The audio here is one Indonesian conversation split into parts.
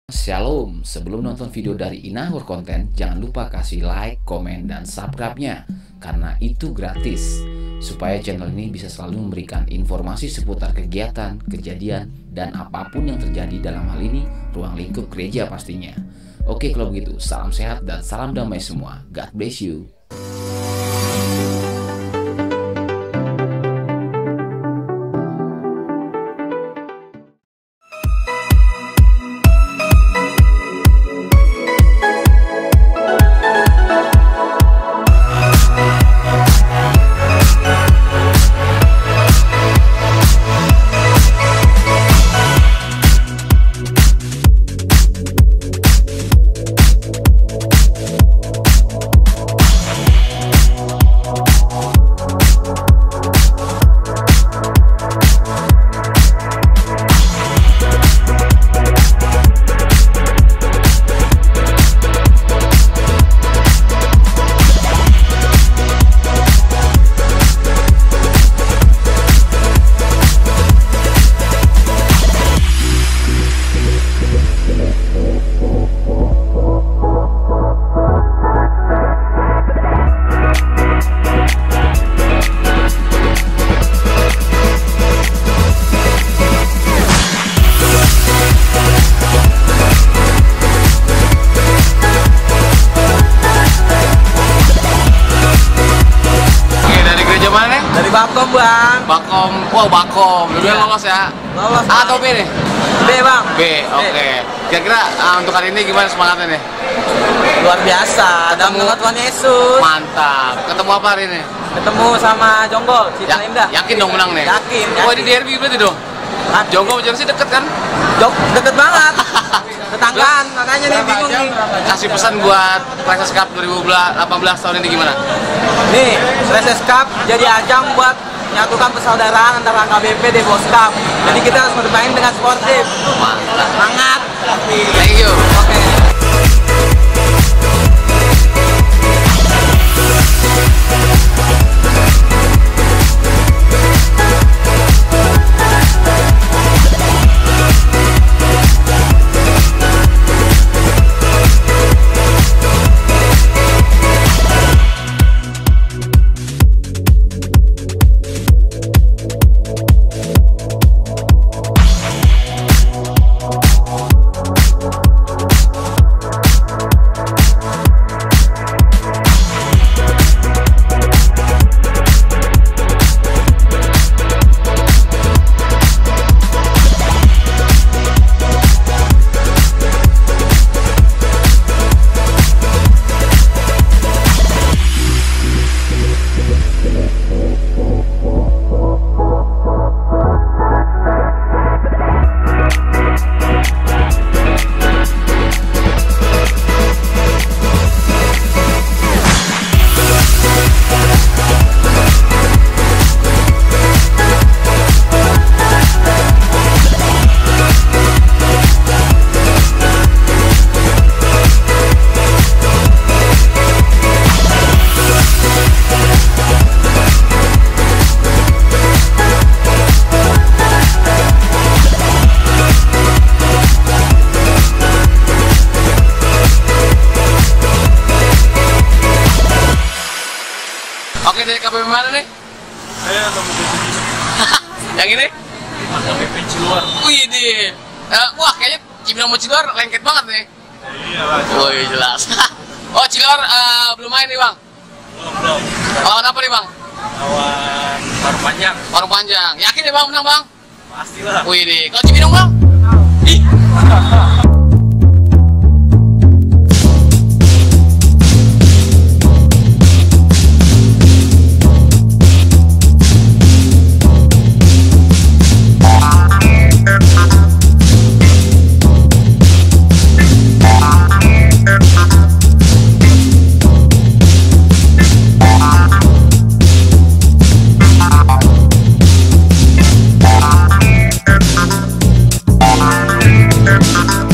Shalom, sebelum nonton video dari Inahur Konten, jangan lupa kasih like, komen, dan subscribe-nya karena itu gratis supaya channel ini bisa selalu memberikan informasi seputar kegiatan, kejadian, dan apapun yang terjadi dalam hal ini ruang lingkup gereja pastinya. Oke, kalau begitu, salam sehat dan salam damai semua. God bless you. Dari Bakom, Bang. Bakom, wow Bakom, Iya. lolos ya? Lolos, A atau Bang. B nih? B, Bang. B, oke. Kira-kira untuk hari ini gimana semangatnya nih? Luar biasa. Dan Ketemu. dengan Tuhan Yesus. Mantap. Ketemu apa hari ini? Ketemu sama Jonggol, Citra Indah. Yakin dong menang nih? Yakin. Oh, ini derby berarti dong? Yakin. Jonggo sama Chelsea deket kan? Deket banget. Tetanggaan, makanya nih bingung nih. Kasih pesan buat Presses Cup 2018 tahun ini gimana? Nih, Presses Cup jadi ajang buat menyatukan persaudaraan antara KBP dan Boskap. Jadi kita harus bermain dengan sportif. Mantap. Semangat. Thank you. Oke. Oke, dari KPP mana nih? Saya sama Yang ini? KPP Ciluar. Wih, di. Wah, kayaknya Cibinong sama Ciluar lengket banget nih. Iya lah. Wih, jelas. Oh, Ciluar belum main nih, Bang? Belum. Lawan apa nih, Bang? Lawan Baru Panjang. Warung Panjang. Yakin ya, Bang, menang, Bang? Pastilah. Wih, di. Kalau Cibinong, Bang? Ih. Thank you.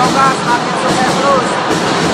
Semoga semakin sukses terus.